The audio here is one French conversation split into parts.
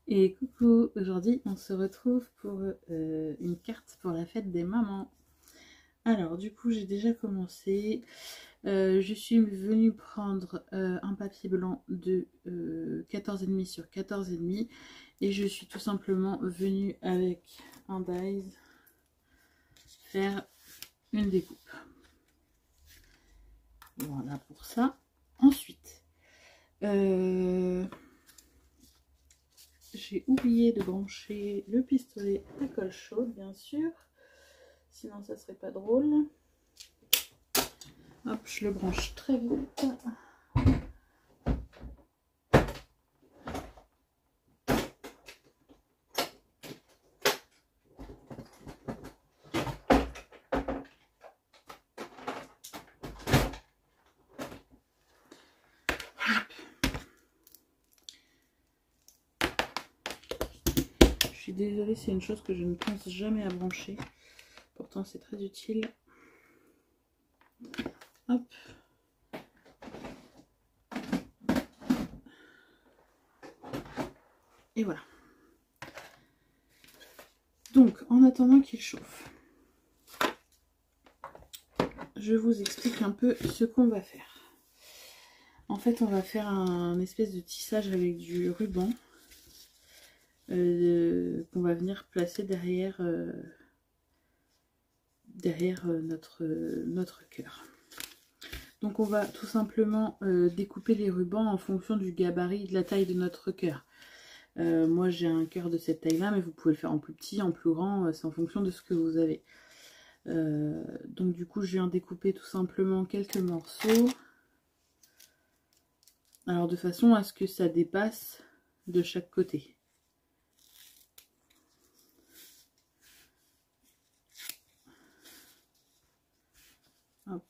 Et coucou, aujourd'hui on se retrouve pour une carte pour la fête des mamans. Alors du coup j'ai déjà commencé, je suis venue prendre un papier blanc de 14,5 sur 14,5 et je suis tout simplement venue avec un dies faire une découpe. Voilà pour ça. Ensuite, j'ai oublié de brancher le pistolet à colle chaude, bien sûr. Sinon, ça serait pas drôle. Hop, je le branche très vite. Je suis désolée, c'est une chose que je ne pense jamais à brancher. Pourtant, c'est très utile. Hop. Et voilà. Donc, en attendant qu'il chauffe, je vous explique un peu ce qu'on va faire. En fait, on va faire un espèce de tissage avec du ruban qu'on va venir placer derrière, notre cœur. Donc on va tout simplement découper les rubans en fonction du gabarit, de la taille de notre cœur. Moi j'ai un cœur de cette taille là, mais vous pouvez le faire en plus petit, en plus grand, c'est en fonction de ce que vous avez. Donc du coup je viens découper tout simplement quelques morceaux. Alors de façon à ce que ça dépasse de chaque côté. Hop.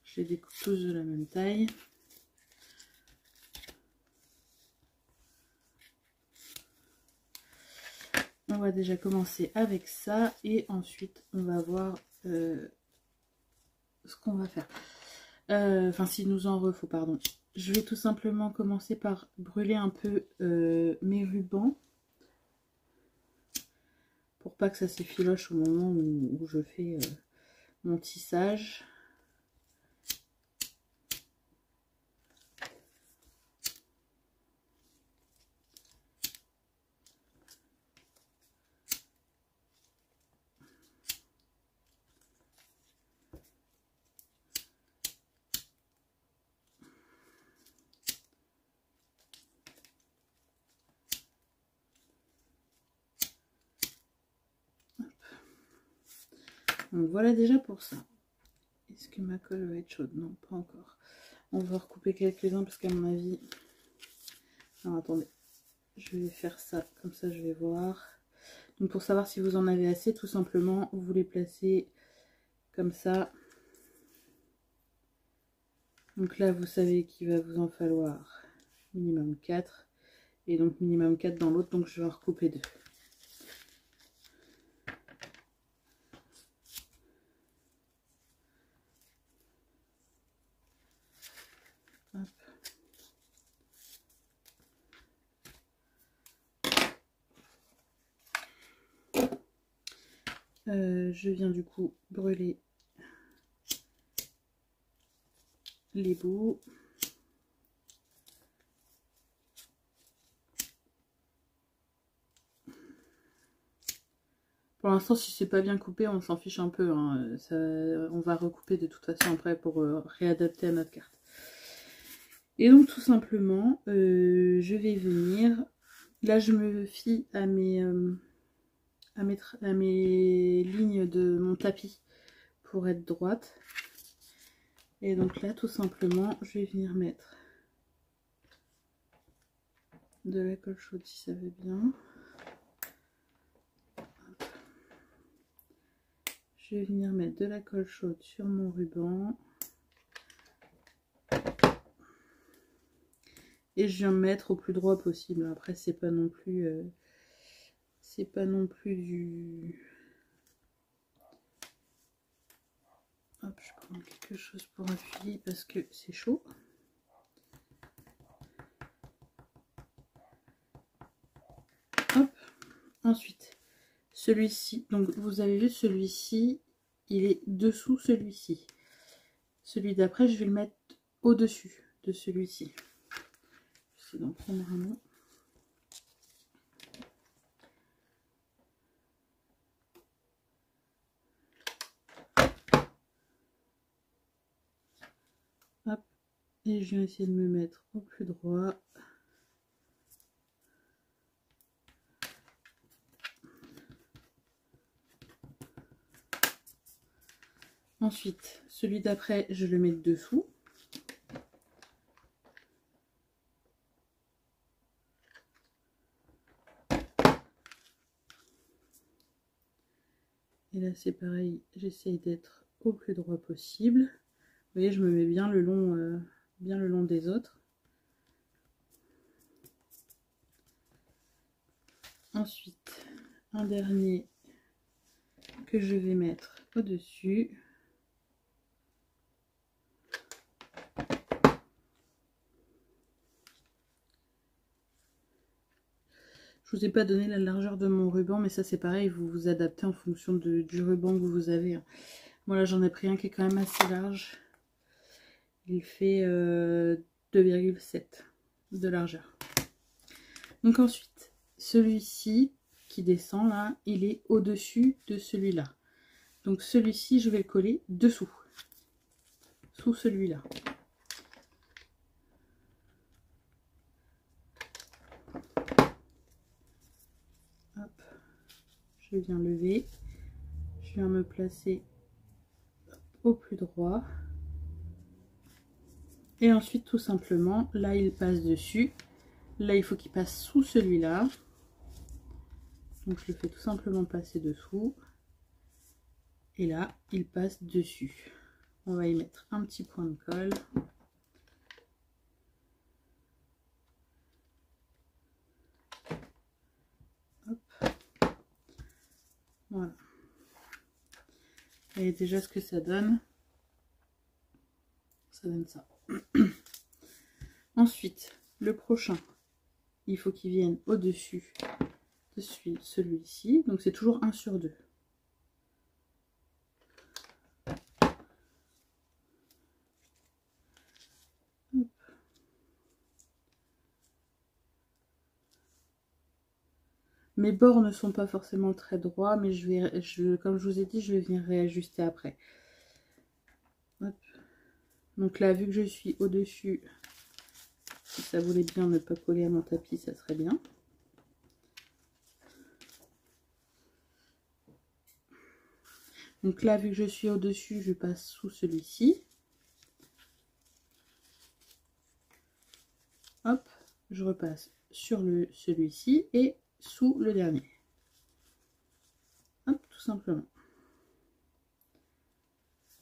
Je les découpe tous de la même taille. On va déjà commencer avec ça et ensuite on va voir ce qu'on va faire. Enfin, s'il nous en faut, pardon. Je vais tout simplement commencer par brûler un peu mes rubans pour pas que ça s'effiloche au moment où je fais mon tissage. Donc voilà déjà pour ça. Est-ce que ma colle va être chaude? Non, pas encore. On va recouper quelques-uns parce qu'à mon avis... Alors attendez, je vais faire ça, comme ça je vais voir. Donc pour savoir si vous en avez assez, tout simplement, vous les placez comme ça. Donc là, vous savez qu'il va vous en falloir minimum 4. Et donc minimum 4 dans l'autre, donc je vais en recouper 2. Je viens du coup brûler les bouts. Pour l'instant, si c'est pas bien coupé, on s'en fiche un peu. Hein. Ça, on va recouper de toute façon après pour réadapter à notre carte. Et donc tout simplement, je vais venir. Là, je me fie à mes lignes de mon tapis pour être droite. Et donc là, tout simplement, je vais venir mettre de la colle chaude si ça veut bien. Je vais venir mettre de la colle chaude sur mon ruban. Et je viens me mettre au plus droit possible. Après, c'est pas non plus du... Hop, je prends quelque chose pour appuyer parce que c'est chaud. Ensuite, celui-ci, donc vous avez vu celui-ci, il est dessous celui-ci. Celui d'après, je vais le mettre au-dessus de celui-ci. J'essaie d'en prendre un autre. Hop. Et je vais essayer de me mettre au plus droit. Ensuite, celui d'après, je le mets dessous. Et là, c'est pareil, j'essaye d'être au plus droit possible. Vous voyez, je me mets bien le long des autres. Ensuite, un dernier que je vais mettre au-dessus. Je vous ai pas donné la largeur de mon ruban, mais ça c'est pareil, vous vous adaptez en fonction du ruban que vous avez. Moi là j'en ai pris un qui est quand même assez large. Il fait 2,7 de largeur. Donc ensuite, celui-ci qui descend là, il est au-dessus de celui-là. Donc celui-ci, je vais le coller dessous, sous celui-là. Je viens lever, je viens me placer au plus droit. Et ensuite, tout simplement, là, il passe dessus. Là, il faut qu'il passe sous celui-là. Donc, je le fais tout simplement passer dessous. Et là, il passe dessus. On va y mettre un petit point de colle. Hop. Voilà. Et déjà, ce que ça donne ça. Ensuite, le prochain, il faut qu'il vienne au-dessus de celui-ci. Donc, c'est toujours 1 sur 2. Mes bords ne sont pas forcément très droits, mais comme je vous ai dit, je vais venir réajuster après. Hop. Donc là, vu que je suis au-dessus, si ça voulait bien ne pas coller à mon tapis, ça serait bien. Donc là, vu que je suis au-dessus, je passe sous celui-ci. Hop, je repasse sur celui-ci et sous le dernier. Hop, tout simplement.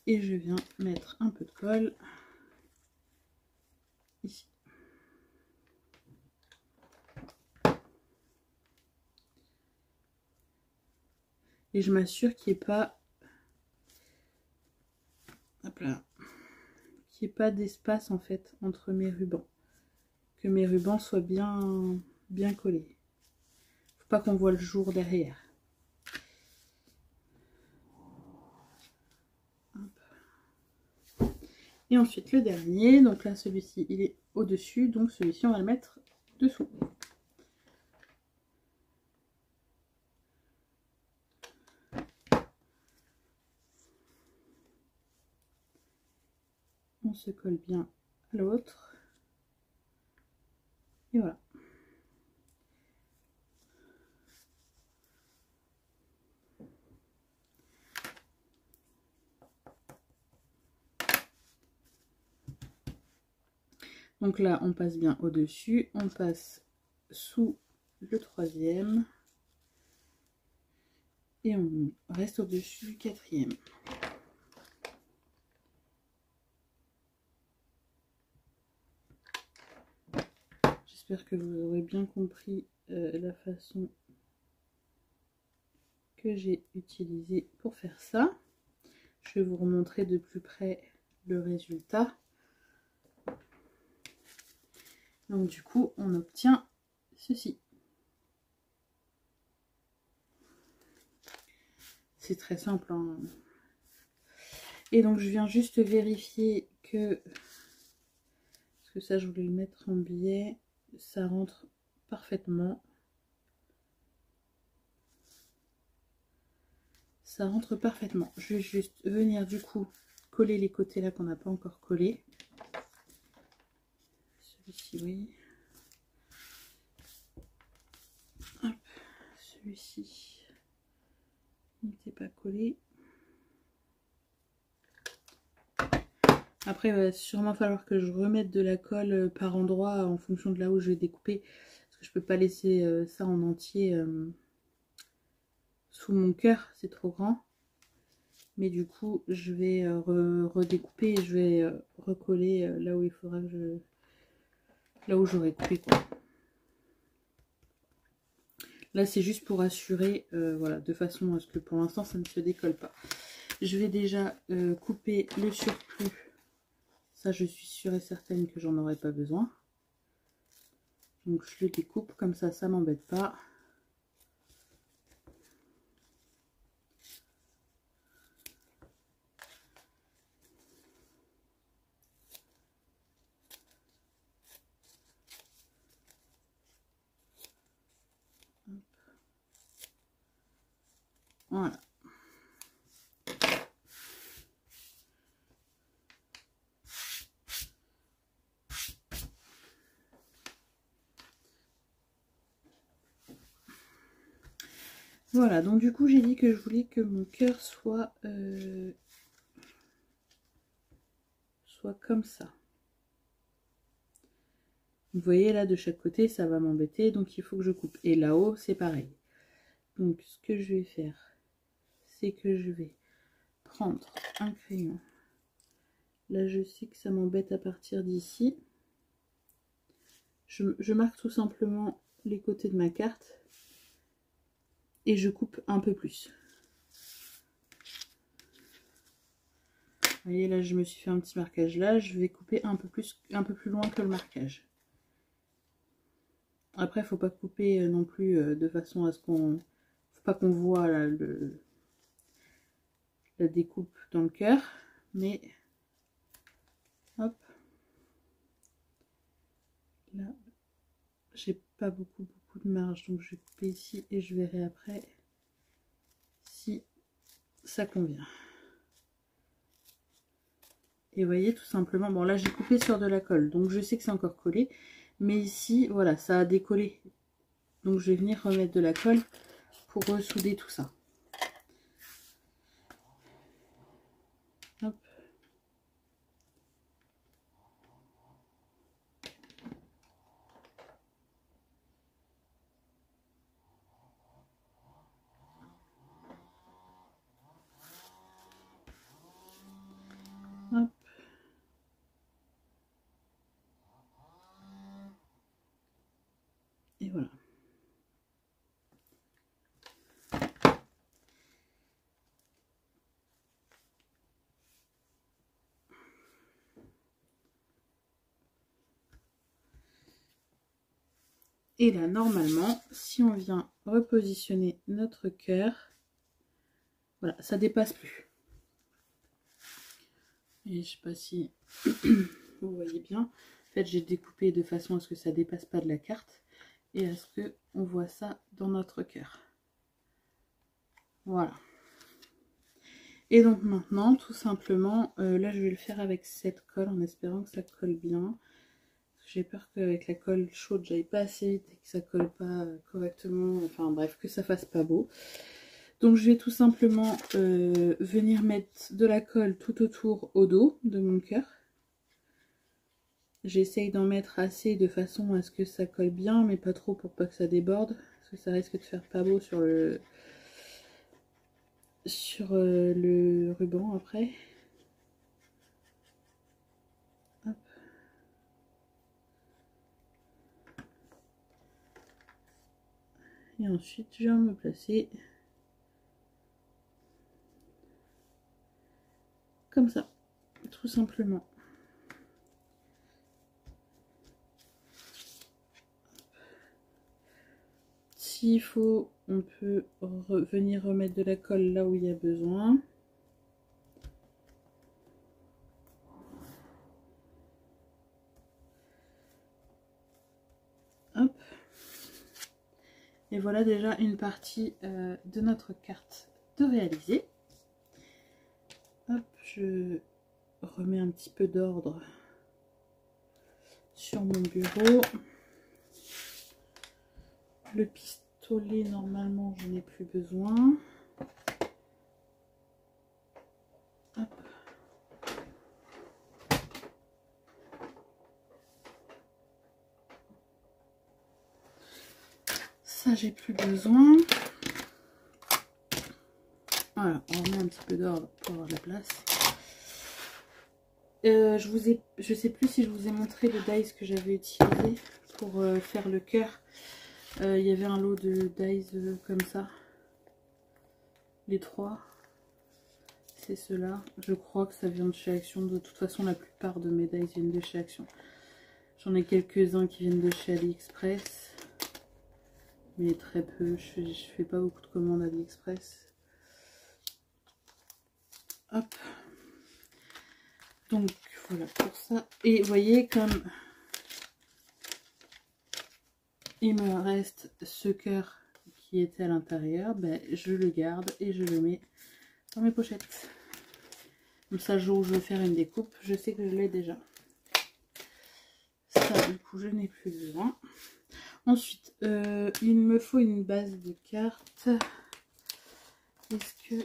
Et je viens mettre un peu de colle ici. Et je m'assure qu'il n'y ait pas, hop là, qu'il n'y ait pas d'espace en fait entre mes rubans. Que mes rubans soient bien collés. Faut pas qu'on voit le jour derrière. Hop. Et ensuite le dernier, donc là celui-ci il est au-dessus, donc celui-ci on va le mettre dessous. On se colle bien à l'autre. Et voilà. Donc là, on passe bien au-dessus, on passe sous le troisième et on reste au-dessus du quatrième. J'espère que vous aurez bien compris la façon que j'ai utilisée pour faire ça. Je vais vous remontrer de plus près le résultat. Donc du coup, on obtient ceci. c'est très simple, hein. Et donc je viens juste vérifier que, parce que ça je voulais le mettre en biais, ça rentre parfaitement. Ça rentre parfaitement. Je vais juste venir du coup coller les côtés là qu'on n'a pas encore collé. Celui-ci, oui. Hop, celui-ci n'était pas collé. Après, il va sûrement falloir que je remette de la colle par endroit en fonction de là où je vais découper. Parce que je peux pas laisser ça en entier sous mon cœur, c'est trop grand. Mais du coup, je vais redécouper et je vais recoller là où il faudra que je... Là où j'aurais coupé, quoi. Là, c'est juste pour assurer, voilà, de façon à ce que pour l'instant, ça ne se décolle pas. Je vais déjà couper le surplus. Ça, je suis sûre et certaine que j'en aurai pas besoin. Donc, je le découpe comme ça m'embête pas. Voilà. Voilà, donc du coup j'ai dit que je voulais que mon cœur soit comme ça. Vous voyez là, de chaque côté ça va m'embêter, donc il faut que je coupe. Et là-haut c'est pareil. Donc ce que je vais faire, c'est que je vais prendre un crayon. Là je sais que ça m'embête à partir d'ici. Je marque tout simplement les côtés de ma carte. Et je coupe un peu plus. Vous voyez là, je me suis fait un petit marquage là. Je vais couper un peu plus loin que le marquage. Après, il ne faut pas couper non plus de façon à ce qu'on... faut pas qu'on voit là, la découpe dans le cœur. Mais hop. Là, j'ai pas beaucoup de marge. Donc je vais couper ici et je verrai après si ça convient. Et vous voyez, tout simplement, bon là j'ai coupé sur de la colle, donc je sais que c'est encore collé. Mais ici, voilà, ça a décollé. Donc je vais venir remettre de la colle pour ressouder tout ça. Hop. Hop. Et voilà. Et là, normalement, si on vient repositionner notre cœur, voilà, ça dépasse plus. Et je sais pas si vous voyez bien. En fait, j'ai découpé de façon à ce que ça dépasse pas de la carte et à ce que on voit ça dans notre cœur. Voilà. Et donc maintenant, tout simplement, là je vais le faire avec cette colle en espérant que ça colle bien. J'ai peur qu'avec la colle chaude, j'aille pas assez vite et que ça colle pas correctement. Enfin bref, que ça fasse pas beau. Donc je vais tout simplement venir mettre de la colle tout autour au dos de mon cœur. J'essaye d'en mettre assez de façon à ce que ça colle bien, mais pas trop pour pas que ça déborde. Parce que ça risque de faire pas beau sur le ruban après. Hop. Et ensuite je viens me placer comme ça, tout simplement. s'il faut, on peut venir remettre de la colle là où il y a besoin. Hop. Et voilà déjà une partie de notre carte de réaliser. Hop, je remets un petit peu d'ordre sur mon bureau. Le pistolet, normalement, je n'ai plus besoin. Hop. Ça, j'ai plus besoin. Voilà, on remet un petit peu d'ordre pour avoir de la place. Je sais plus si je vous ai montré le dies que j'avais utilisé pour faire le cœur. Il y avait un lot de dies comme ça. Les 3. C'est ceux-là. Je crois que ça vient de chez Action. De toute façon, la plupart de mes dies viennent de chez Action. J'en ai quelques-uns qui viennent de chez AliExpress. Mais très peu. Je fais pas beaucoup de commandes AliExpress. Hop. Donc voilà pour ça. Et vous voyez comme il me reste ce cœur qui était à l'intérieur, ben, je le garde et je le mets dans mes pochettes. Comme ça, le jour où je veux faire une découpe, je sais que je l'ai déjà. Ça, du coup, je n'ai plus besoin. Ensuite, il me faut une base de cartes. Est-ce que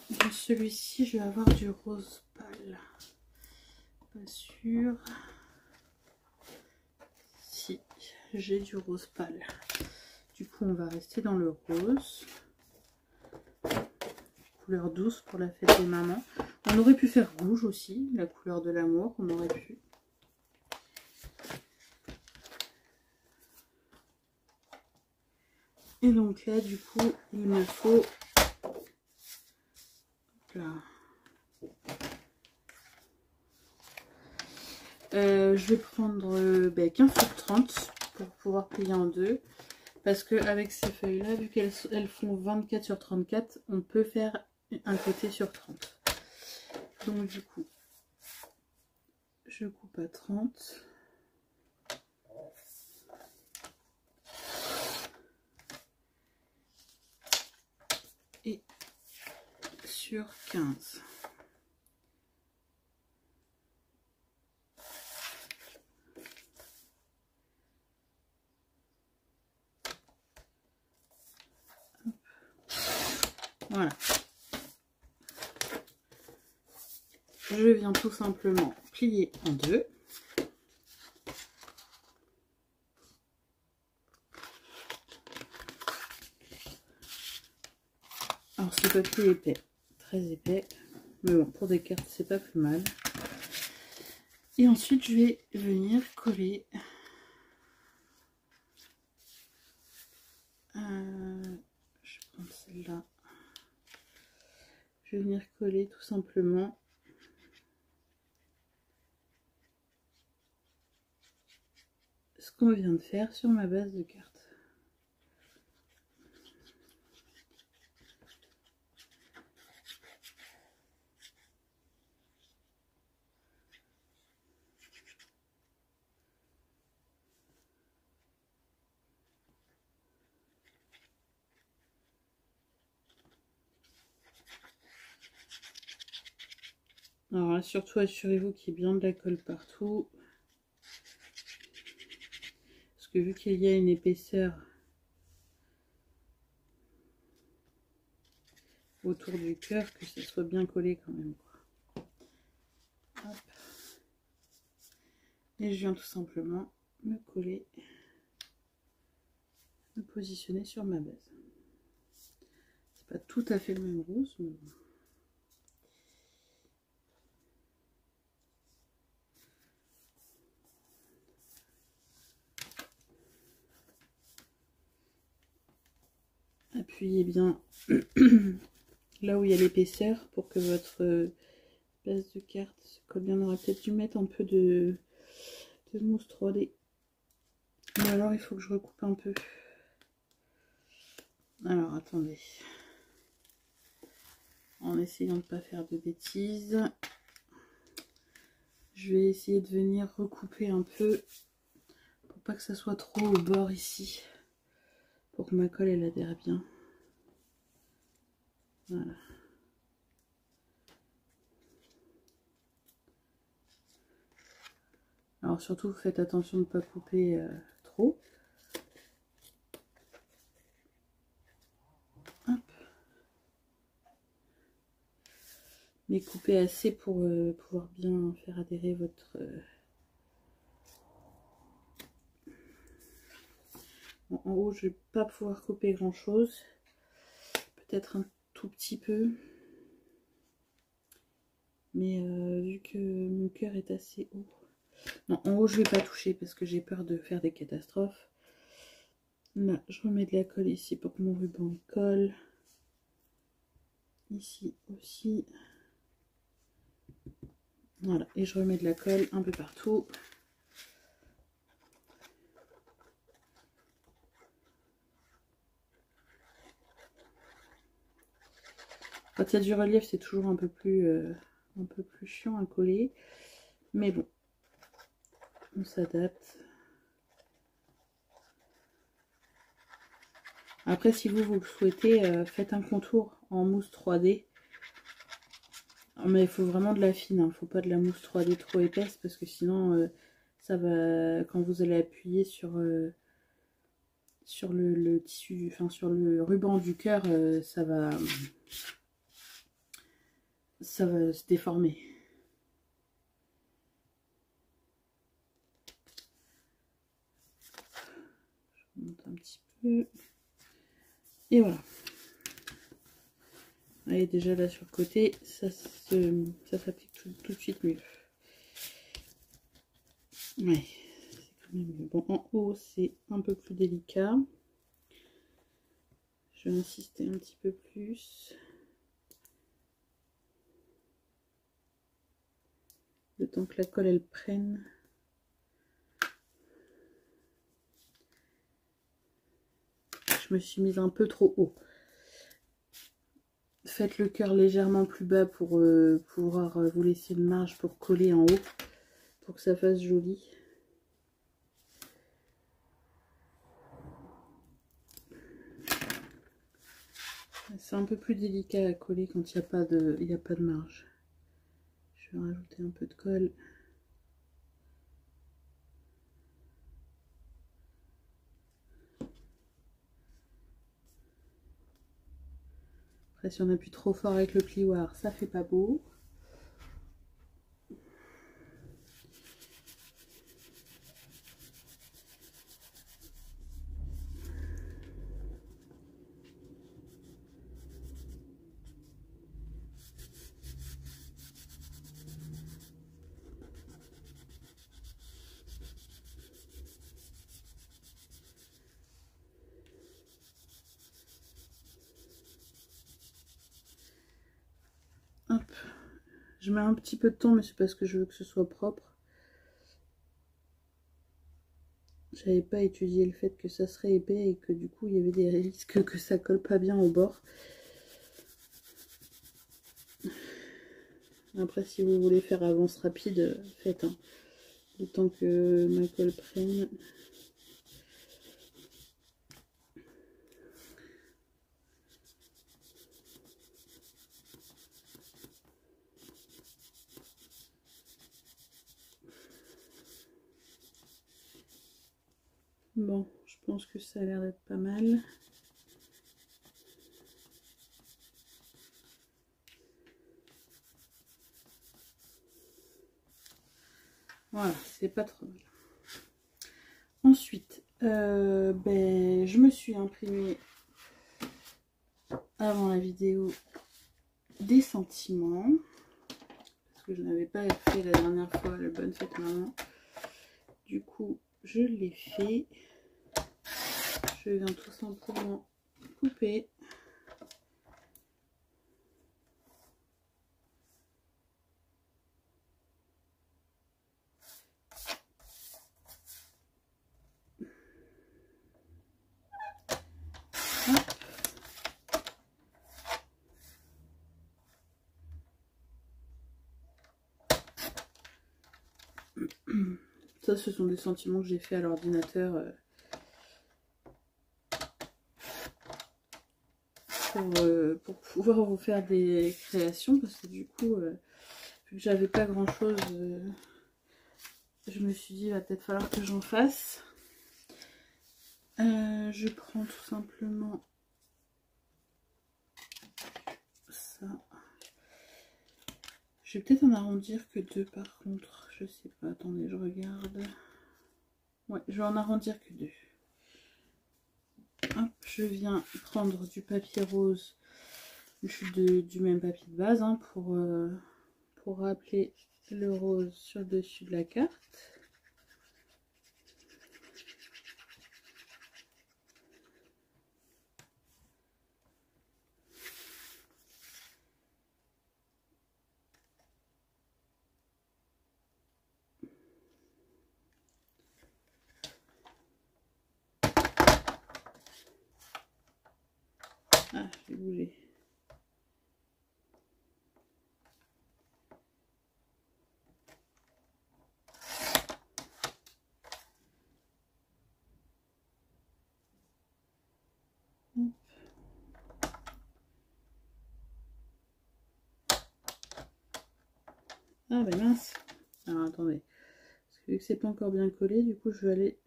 de celui-ci, je vais avoir du rose pâle? Pas sûr. Si, j'ai du rose pâle. Du coup, on va rester dans le rose. Couleur douce pour la fête des mamans. On aurait pu faire rouge aussi, la couleur de l'amour, on aurait pu. Et donc là, du coup, il me faut... Là. Je vais prendre 15 sur 30 pour pouvoir plier en deux. Parce qu'avec ces feuilles-là, vu qu'elles font 24 sur 34, on peut faire un côté sur 30. Donc du coup, je coupe à 30. Et sur 15. Voilà. Je viens tout simplement plier en deux. Alors ce papier épais, très épais, mais bon, pour des cartes c'est pas plus mal. Et ensuite je vais venir coller je vais prendre celle-là. Je vais venir coller tout simplement ce qu'on vient de faire sur ma base de cartes. Alors là, surtout assurez-vous qu'il y ait bien de la colle partout. Parce que vu qu'il y a une épaisseur autour du cœur, que ça soit bien collé quand même, quoi. Hop. Et je viens tout simplement me coller, me positionner sur ma base. C'est pas tout à fait le même rose, mais bon. Appuyez bien là où il y a l'épaisseur pour que votre base de carte se colle bien. On aurait peut-être dû mettre un peu de mousse 3D Mais alors il faut que je recoupe un peu. Alors attendez. En essayant de ne pas faire de bêtises. Je vais essayer de venir recouper un peu. Pour pas que ça soit trop au bord ici. Pour que ma colle elle adhère bien. Voilà. Alors surtout faites attention de ne pas couper trop. Hop. Mais coupez assez pour pouvoir bien faire adhérer votre... Bon, en haut je vais pas pouvoir couper grand chose. Peut-être un tout petit peu. Mais vu que mon cœur est assez haut. Non, en haut je vais pas toucher parce que j'ai peur de faire des catastrophes. Là, je remets de la colle ici pour que mon ruban colle. Ici aussi. Voilà, et je remets de la colle un peu partout. Quand il y a du relief, c'est toujours un peu plus chiant à coller. Mais bon, on s'adapte. Après, si vous le souhaitez, faites un contour en mousse 3D. Mais il faut vraiment de la fine, il ne faut pas de la mousse 3D trop épaisse parce que sinon, ça va, quand vous allez appuyer sur le tissu, enfin sur le ruban du cœur, ça va se déformer. Je monte un petit peu. Et voilà. Allez, déjà là sur le côté, ça s'applique tout de suite mieux. Ouais, c'est quand même mieux. Bon, en haut, c'est un peu plus délicat. Je vais insister un petit peu plus. Le temps que la colle, elle prenne. Je me suis mise un peu trop haut. Faites le cœur légèrement plus bas pour pouvoir vous laisser une marge pour coller en haut, pour que ça fasse joli. C'est un peu plus délicat à coller quand il n'y a pas de marge. Je vais rajouter un peu de colle. Après, si on appuie trop fort avec le plioir, ça fait pas beau. Hop. Je mets un petit peu de temps, mais c'est parce que je veux que ce soit propre. J'avais pas étudié le fait que ça serait épais et que du coup il y avait des risques que ça colle pas bien au bord. Après, si vous voulez faire avance rapide, faites. Hein. Le temps que ma colle prenne. Bon, je pense que ça a l'air d'être pas mal. Voilà, c'est pas trop mal. Ensuite, je me suis imprimé avant la vidéo des sentiments. Parce que je n'avais pas fait la dernière fois le Bonne Fête Maman. Du coup, je l'ai fait. Je viens tout simplement couper. Ça, ce sont des sentiments que j'ai fait à l'ordinateur pour pouvoir vous faire des créations, parce que du coup, vu que j'avais pas grand chose, je me suis dit, il va peut-être falloir que j'en fasse. Je prends tout simplement ça. Je vais peut-être en arrondir que 2 par contre, je sais pas, attendez, je regarde. Ouais, je vais en arrondir que 2. Hop, je viens prendre du papier rose, du même papier de base, hein, pour rappeler le rose sur le dessus de la carte. Ah, je vais bouger. Ah ben mince. Alors attendez. Parce que vu que c'est pas encore bien collé, du coup je vais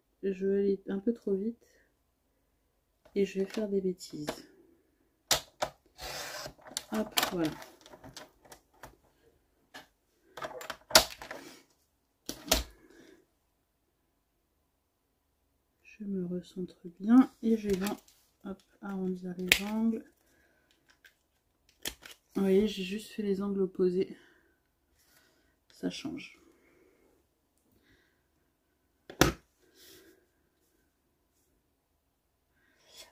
aller un peu trop vite. Et je vais faire des bêtises. Hop, voilà. Je me recentre bien et je viens arrondir les angles. Vous voyez, j'ai juste fait les angles opposés. Ça change.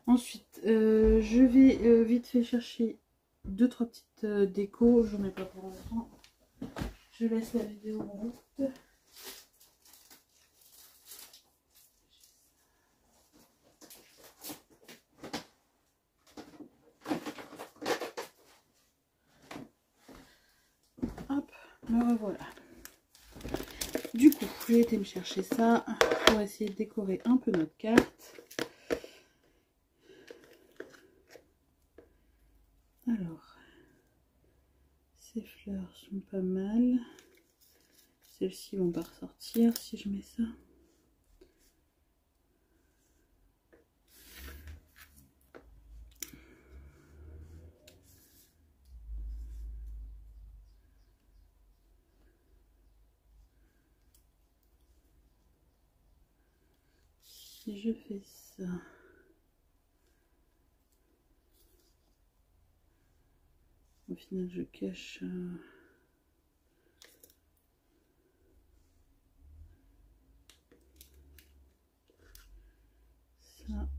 Ensuite, je vais vite fait chercher 2-3 petites décos. J'en ai pas pour longtemps. Je laisse la vidéo en route. Hop, me revoilà. Du coup, j'ai été me chercher ça pour essayer de décorer un peu notre carte. Alors, ces fleurs sont pas mal. Celles-ci vont pas ressortir si je mets ça. Si je fais ça, au final je cache ça.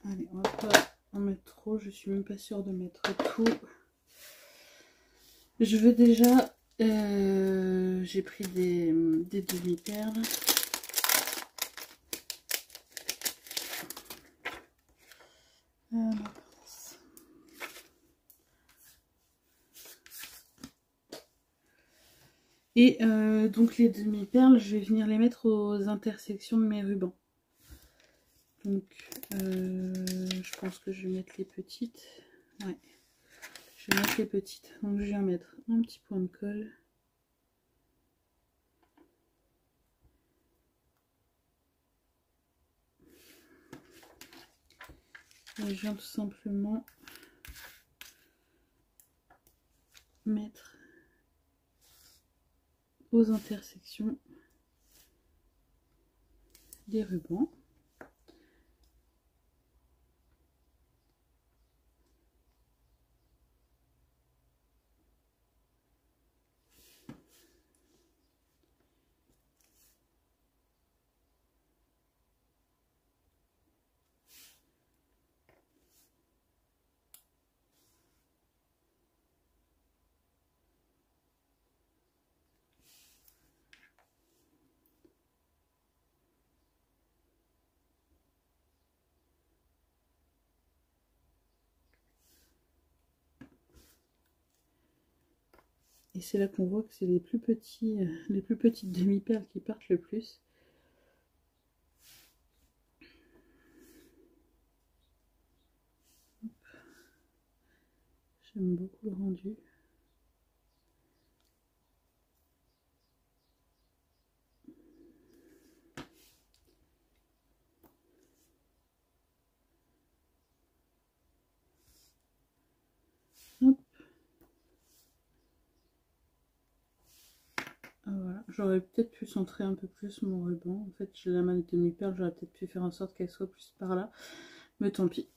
Allez, on va pas en mettre trop, je suis même pas sûre de mettre tout. Je veux déjà, j'ai pris des demi-perles. Et donc les demi-perles, je vais venir les mettre aux intersections de mes rubans. Donc je pense que je vais mettre les petites. Ouais, je vais mettre les petites. Donc je viens mettre un petit point de colle. Et je viens tout simplement mettre aux intersections des rubans. Et c'est là qu'on voit que c'est les plus petites demi-perles qui partent le plus. J'aime beaucoup le rendu. Hop. Voilà, j'aurais peut-être pu centrer un peu plus mon ruban. En fait, j'ai la main de demi-perle, j'aurais peut-être pu faire en sorte qu'elle soit plus par là. Mais tant pis.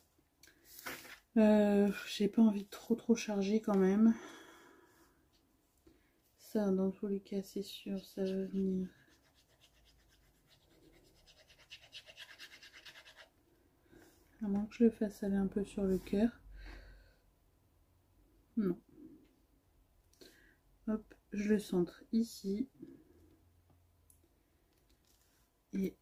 J'ai pas envie de trop charger quand même. Ça, dans tous les cas, c'est sûr, ça va venir. À moins que je le fasse aller un peu sur le cœur. Non. Hop, je le centre ici. Et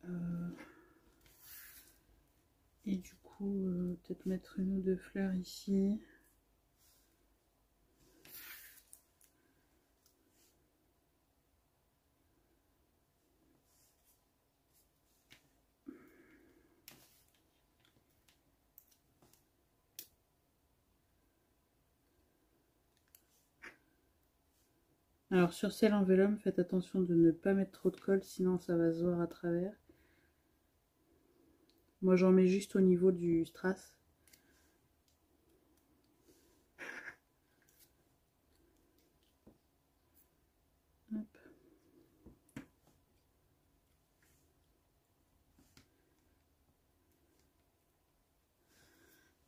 du coup, peut-être mettre une ou deux fleurs ici. Alors sur celle en vélum, faites attention de ne pas mettre trop de colle, sinon ça va se voir à travers. Moi j'en mets juste au niveau du strass. Hop.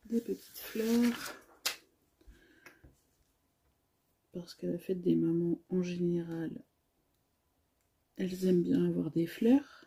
Des petites fleurs. Parce qu'à la fête des mamans, en général, elles aiment bien avoir des fleurs.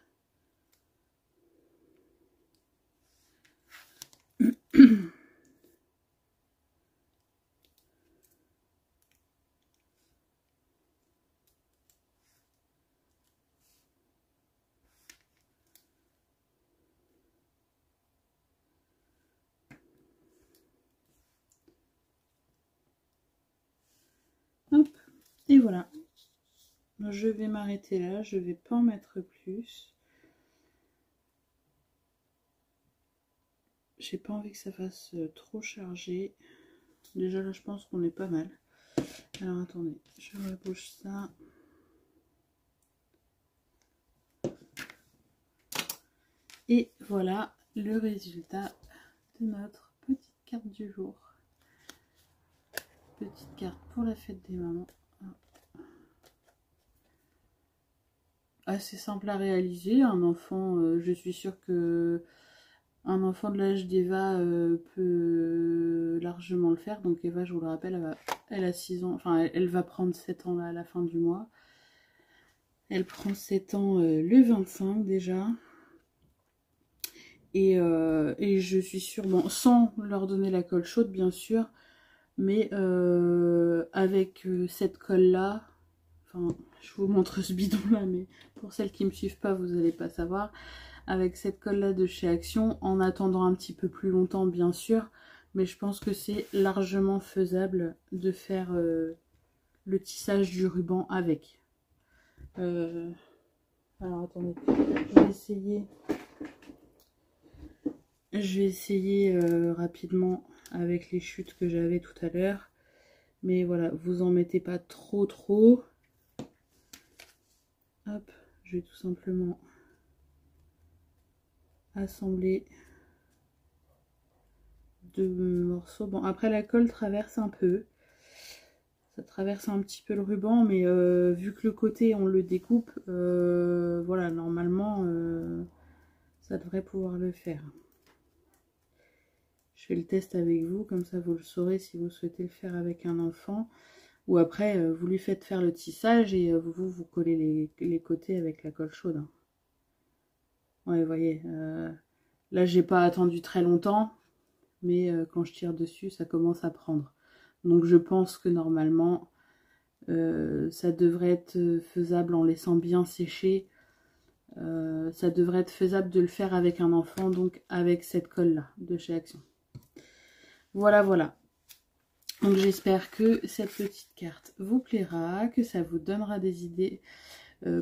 Hop, et voilà. Je vais m'arrêter là, je vais pas en mettre plus. J'ai pas envie que ça fasse trop chargé. Déjà là je pense qu'on est pas mal. Alors attendez, je rebouche ça. Et voilà le résultat de notre petite carte du jour. Petite carte pour la fête des mamans. Assez simple à réaliser. Un enfant, je suis sûre que un enfant de l'âge d'Eva peut largement le faire. Donc Eva, je vous le rappelle, elle a 6 ans, enfin elle va prendre 7 ans là, à la fin du mois. Elle prend 7 ans le 25 déjà. Et je suis sûre, bon, sans leur donner la colle chaude bien sûr, mais avec cette colle là, enfin je vous montre ce bidon là, mais pour celles qui ne me suivent pas, vous n'allez pas savoir. Avec cette colle là de chez Action, en attendant un petit peu plus longtemps bien sûr, mais je pense que c'est largement faisable de faire le tissage du ruban avec. Alors attendez, je vais essayer rapidement avec les chutes que j'avais tout à l'heure, mais voilà, vous en mettez pas trop. Hop, je vais tout simplement assembler 2 morceaux. Bon, après la colle traverse un peu, ça traverse un petit peu le ruban, mais vu que le côté on le découpe, voilà, normalement ça devrait pouvoir le faire. Je fais le test avec vous, comme ça vous le saurez si vous souhaitez le faire avec un enfant. Ou après, vous lui faites faire le tissage et vous collez les côtés avec la colle chaude. Ouais, vous voyez, là j'ai pas attendu très longtemps, mais quand je tire dessus, ça commence à prendre. Donc je pense que normalement, ça devrait être faisable en laissant bien sécher. Ça devrait être faisable de le faire avec un enfant, donc avec cette colle là de chez Action. Voilà. Donc j'espère que cette petite carte vous plaira, que ça vous donnera des idées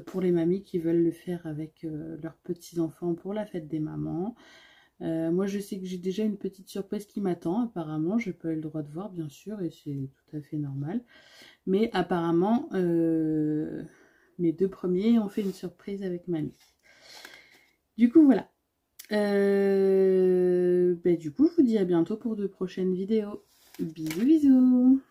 pour les mamies qui veulent le faire avec leurs petits-enfants pour la fête des mamans. Moi je sais que j'ai déjà une petite surprise qui m'attend apparemment, je n'ai pas eu le droit de voir bien sûr et c'est tout à fait normal. Mais apparemment mes 2 premiers ont fait une surprise avec mamie. Du coup voilà. Du coup je vous dis à bientôt pour de prochaines vidéos. Bisous bisous.